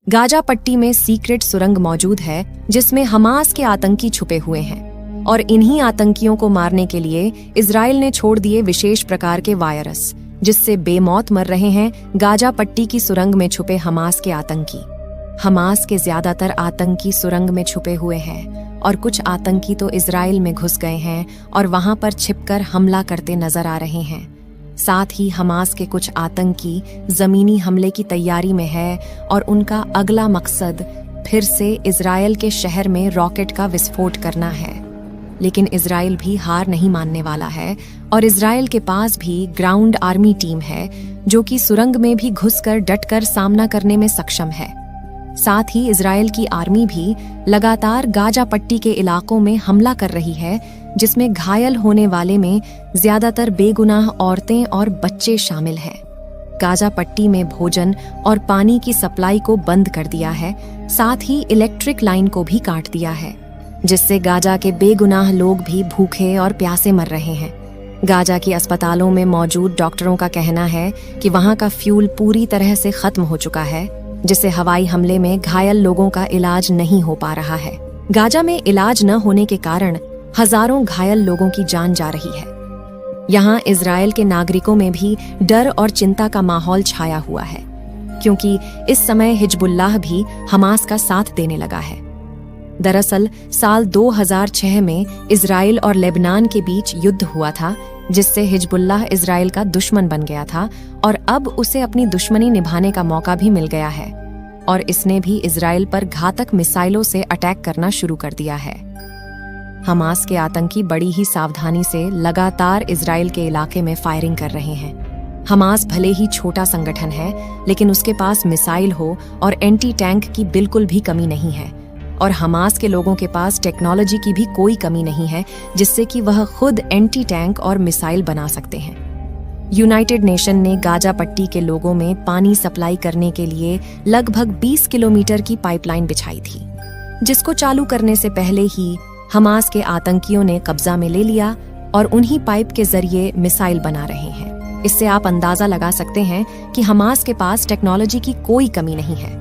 Gaza पट्टी में secret सुरंग मौजूद है जिसमें हमास के आतंकी छुपे हुए हैं और इन्हीं आतंकियों को मारने के लिए इजराइल ने छोड़ दिए विशेष प्रकार के वायरस जिससे बेमौत मर रहे हैं गाजा पट्टी की सुरंग में छुपे हमास के आतंकी। हमास के ज्यादातर आतंकी सुरंग में छुपे हुए हैं और कुछ आतंकी तो इजराइल में घुस गए हैं और वहां पर छिपकर हमला करते नजर आ रहे हैं। साथ ही हमास के कुछ आतंकी जमीनी हमले की तैयारी में है और उनका अगला मकसद फिर से इजराइल के शहर में रॉकेट का विस्फोट करना है। लेकिन इजराइल भी हार नहीं मानने वाला है और इजराइल के पास भी ग्राउंड आर्मी टीम है जो कि सुरंग में भी घुसकर डटकर सामना करने में सक्षम है। साथ ही इजराइल की आर्मी भी लगातार गाजा पट्टी के इलाकों में हमला कर रही है जिसमें घायल होने वाले में ज्यादातर बेगुनाह औरतें और बच्चे शामिल हैं। गाजा पट्टी में भोजन और पानी की सप्लाई को बंद कर दिया है, साथ ही इलेक्ट्रिक लाइन को भी काट दिया है जिससे गाजा के बेगुनाह लोग भी भूखे और प्यासे मर रहे हैं। गाजा की अस्पतालों में मौजूद डॉक्टरों का कहना है कि वहां का फ्यूल पूरी तरह से खत्म हो चुका है जिससे हवाई हमले में घायल लोगों का इलाज नहीं हो पा रहा है। गाजा में इलाज न होने के कारण हजारों घायल लोगों की जान जा रही है। यहाँ इजराइल के नागरिकों में भी डर और चिंता का माहौल छाया हुआ है क्योंकि इस समय हिजबुल्लाह भी हमास का साथ देने लगा है। दरअसल साल 2006 में इजराइल और लेबनान के बीच युद्ध हुआ था जिससे हिजबुल्लाह इजराइल का दुश्मन बन गया था और अब उसे अपनी दुश्मनी निभाने का मौका भी मिल गया है और इसने भी इजराइल पर घातक मिसाइलों से अटैक करना शुरू कर दिया है। हमास के आतंकी बड़ी ही सावधानी से लगातार इजराइल के इलाके में फायरिंग कर रहे हैं। हमास भले ही छोटा संगठन है लेकिन उसके पास मिसाइल हो और एंटी टैंक की बिल्कुल भी कमी नहीं है और हमास के लोगों के पास टेक्नोलॉजी की भी कोई कमी नहीं है जिससे कि वह खुद एंटी टैंक और मिसाइल बना सकते हैं। यूनाइटेड नेशन ने गाजा पट्टी के लोगों में पानी सप्लाई करने के लिए लगभग 20 किलोमीटर की पाइपलाइन बिछाई थी जिसको चालू करने से पहले ही हमास के आतंकियों ने कब्जा में ले लिया और उन्हीं पाइप के जरिए मिसाइल बना रहे हैं। इससे आप अंदाजा लगा सकते हैं कि हमास के पास टेक्नोलॉजी की कोई कमी नहीं है।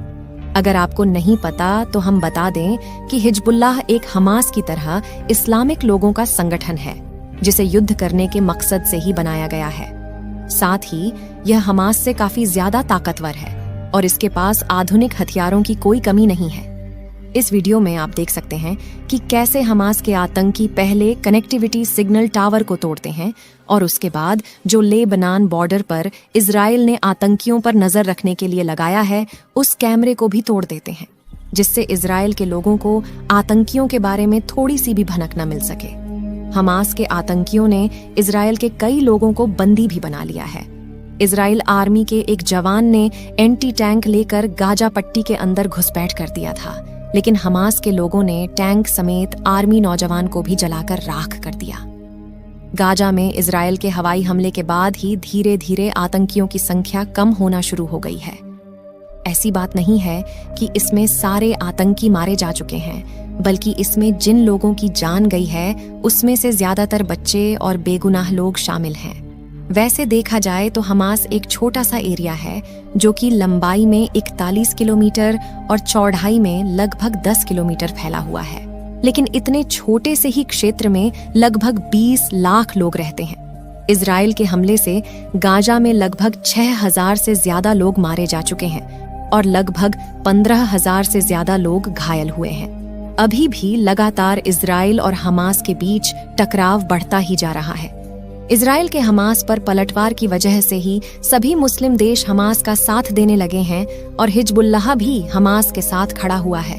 अगर आपको नहीं पता तो हम बता दें कि हिजबुल्लाह एक हमास की तरह इस्लामिक लोगों का संगठन है जिसे युद्ध करने के मकसद से ही बनाया गया है। साथ ही यह हमास से काफी ज्यादा ताकतवर है और इसके पास आधुनिक हथियारों की कोई कमी नहीं है। इस वीडियो में आप देख सकते हैं कि कैसे हमास के आतंकी पहले कनेक्टिविटी सिग्नल टावर को तोड़ते हैं और उसके बाद जो लेबनान बॉर्डर पर इजराइल ने आतंकियों पर नजर रखने के लिए लगाया है उस कैमरे को भी तोड़ देते हैं जिससे इजराइल के लोगों को आतंकियों के बारे में थोड़ी सी भी भनक न मिल सके। हमास के आतंकियों ने इजराइल के कई लोगों को बंदी भी बना लिया है। इजराइल आर्मी के एक जवान ने एंटी टैंक लेकर गाजा पट्टी के अंदर घुसपैठ कर दिया था लेकिन हमास के लोगों ने टैंक समेत आर्मी नौजवान को भी जलाकर राख कर दिया। गाजा में इजराइल के हवाई हमले के बाद ही धीरे धीरे आतंकियों की संख्या कम होना शुरू हो गई है। ऐसी बात नहीं है कि इसमें सारे आतंकी मारे जा चुके हैं बल्कि इसमें जिन लोगों की जान गई है उसमें से ज्यादातर बच्चे और बेगुनाह लोग शामिल हैं। वैसे देखा जाए तो हमास एक छोटा सा एरिया है जो कि लंबाई में 41 किलोमीटर और चौड़ाई में लगभग 10 किलोमीटर फैला हुआ है, लेकिन इतने छोटे से ही क्षेत्र में लगभग 20 लाख लोग रहते हैं। इजराइल के हमले से गाजा में लगभग 6,000 से ज्यादा लोग मारे जा चुके हैं और लगभग 15,000 से ज्यादा लोग घायल हुए हैं। अभी भी लगातार इजराइल और हमास के बीच टकराव बढ़ता ही जा रहा है। इजराइल के हमास पर पलटवार की वजह से ही सभी मुस्लिम देश हमास का साथ देने लगे हैं और हिजबुल्लाह भी हमास के साथ खड़ा हुआ है।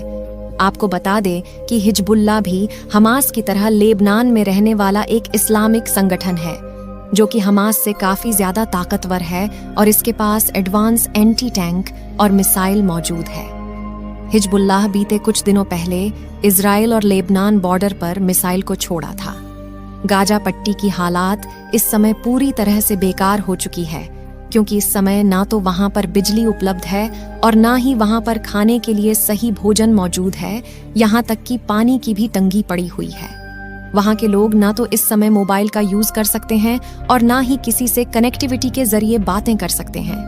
आपको बता दें कि हिजबुल्लाह भी हमास की तरह लेबनान में रहने वाला एक इस्लामिक संगठन है जो कि हमास से काफी ज्यादा ताकतवर है और इसके पास एडवांस एंटी टैंक और मिसाइल मौजूद है। हिजबुल्लाह बीते कुछ दिनों पहले इजराइल और लेबनान बॉर्डर पर मिसाइल को छोड़ा था। गाजा पट्टी की हालात इस समय पूरी तरह से बेकार हो चुकी है क्योंकि इस समय ना तो वहां पर बिजली उपलब्ध है और ना ही वहां पर खाने के लिए सही भोजन मौजूद है। यहाँ तक कि पानी की भी तंगी पड़ी हुई है। वहां के लोग ना तो इस समय मोबाइल का यूज कर सकते हैं और ना ही किसी से कनेक्टिविटी के जरिए बातें कर सकते हैं।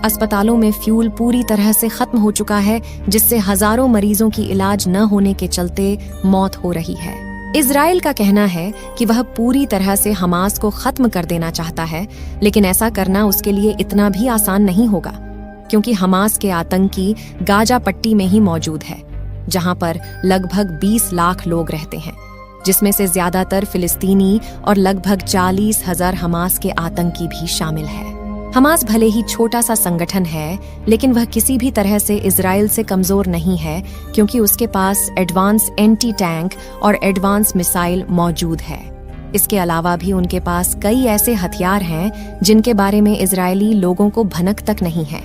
अस्पतालों में फ्यूल पूरी तरह से खत्म हो चुका है, जिससे हजारों मरीजों की इलाज न होने के चलते मौत हो रही है। इजराइल का कहना है कि वह पूरी तरह से हमास को खत्म कर देना चाहता है, लेकिन ऐसा करना उसके लिए इतना भी आसान नहीं होगा, क्योंकि हमास के आतंकी गाजा पट्टी में ही मौजूद है, जहां पर लगभग 20 लाख लोग रहते हैं, जिसमें से ज्यादातर फिलिस्तीनी और लगभग 40,000 हमास के आतंकी भी शामिल है। हमास भले ही छोटा सा संगठन है, लेकिन वह किसी भी तरह से इजराइल से कमजोर नहीं है, क्योंकि उसके पास एडवांस एंटी टैंक और एडवांस मिसाइल मौजूद है। इसके अलावा भी उनके पास कई ऐसे हथियार हैं जिनके बारे में इजरायली लोगों को भनक तक नहीं है,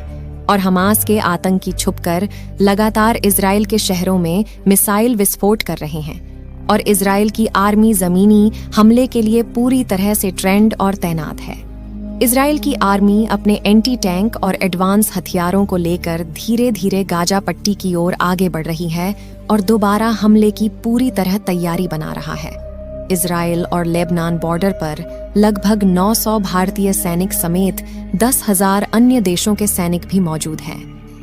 और हमास के आतंकी छुपकर लगातार इजराइल के शहरों में मिसाइल विस्फोट कर रहे हैं, और इजराइल की आर्मी जमीनी हमले के लिए पूरी तरह से ट्रेंड और तैनात है। इजराइल की आर्मी अपने एंटी टैंक और एडवांस हथियारों को लेकर धीरे धीरे गाजा पट्टी की ओर आगे बढ़ रही है और दोबारा हमले की पूरी तरह तैयारी बना रहा है। इजराइल और लेबनान बॉर्डर पर लगभग 900 भारतीय सैनिक समेत 10,000 अन्य देशों के सैनिक भी मौजूद हैं,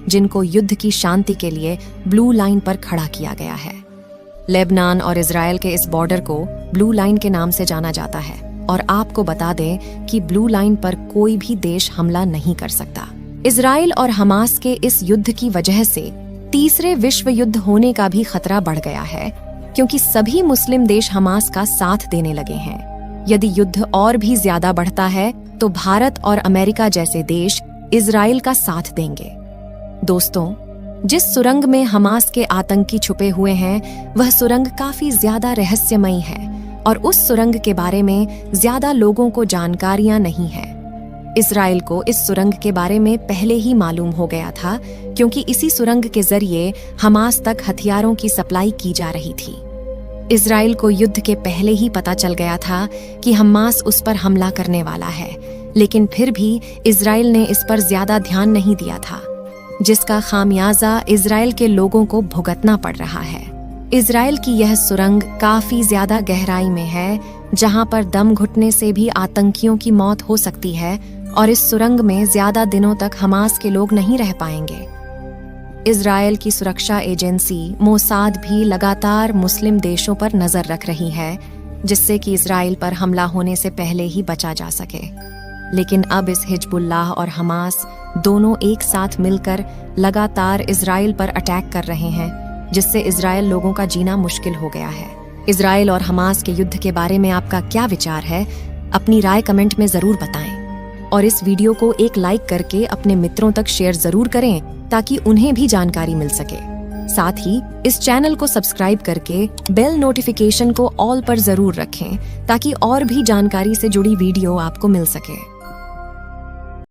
जिनको युद्ध की शांति के लिए ब्लू लाइन पर खड़ा किया गया है। लेबनान और इजराइल के इस बॉर्डर को ब्लू लाइन के नाम से जाना जाता है, और आपको बता दें कि ब्लू लाइन पर कोई भी देश हमला नहीं कर सकता। इजराइल और हमास के इस युद्ध की वजह से तीसरे विश्व युद्ध होने का भी खतरा बढ़ गया है, क्योंकि सभी मुस्लिम देश हमास का साथ देने लगे हैं। यदि युद्ध और भी ज्यादा बढ़ता है तो भारत और अमेरिका जैसे देश इजराइल का साथ देंगे। दोस्तों, जिस सुरंग में हमास के आतंकी छुपे हुए हैं, वह सुरंग काफी ज्यादा रहस्यमयी है, और उस सुरंग के बारे में ज्यादा लोगों को जानकारियां नहीं है। इजराइल को इस सुरंग के बारे में पहले ही मालूम हो गया था, क्योंकि इसी सुरंग के जरिए हमास तक हथियारों की सप्लाई की जा रही थी। इजराइल को युद्ध के पहले ही पता चल गया था कि हमास उस पर हमला करने वाला है, लेकिन फिर भी इजराइल ने इस पर ज्यादा ध्यान नहीं दिया था, जिसका खामियाजा इजराइल के लोगों को भुगतना पड़ रहा है। इजराइल की यह सुरंग काफी ज्यादा गहराई में है, जहां पर दम घुटने से भी आतंकियों की मौत हो सकती है, और इस सुरंग में ज्यादा दिनों तक हमास के लोग नहीं रह पाएंगे। इजराइल की सुरक्षा एजेंसी मोसाद भी लगातार मुस्लिम देशों पर नजर रख रही है, जिससे कि इजराइल पर हमला होने से पहले ही बचा जा सके। लेकिन अब इस हिजबुल्लाह और हमास दोनों एक साथ मिलकर लगातार इजराइल पर अटैक कर रहे हैं, जिससे इजराइल लोगों का जीना मुश्किल हो गया है। इजराइल और हमास के युद्ध के बारे में आपका क्या विचार है? अपनी राय कमेंट में जरूर बताएं, और इस वीडियो को एक लाइक करके अपने मित्रों तक शेयर जरूर करें, ताकि उन्हें भी जानकारी मिल सके। साथ ही इस चैनल को सब्सक्राइब करके बेल नोटिफिकेशन को ऑल पर जरूर रखें, ताकि और भी जानकारी से जुड़ी वीडियो आपको मिल सके।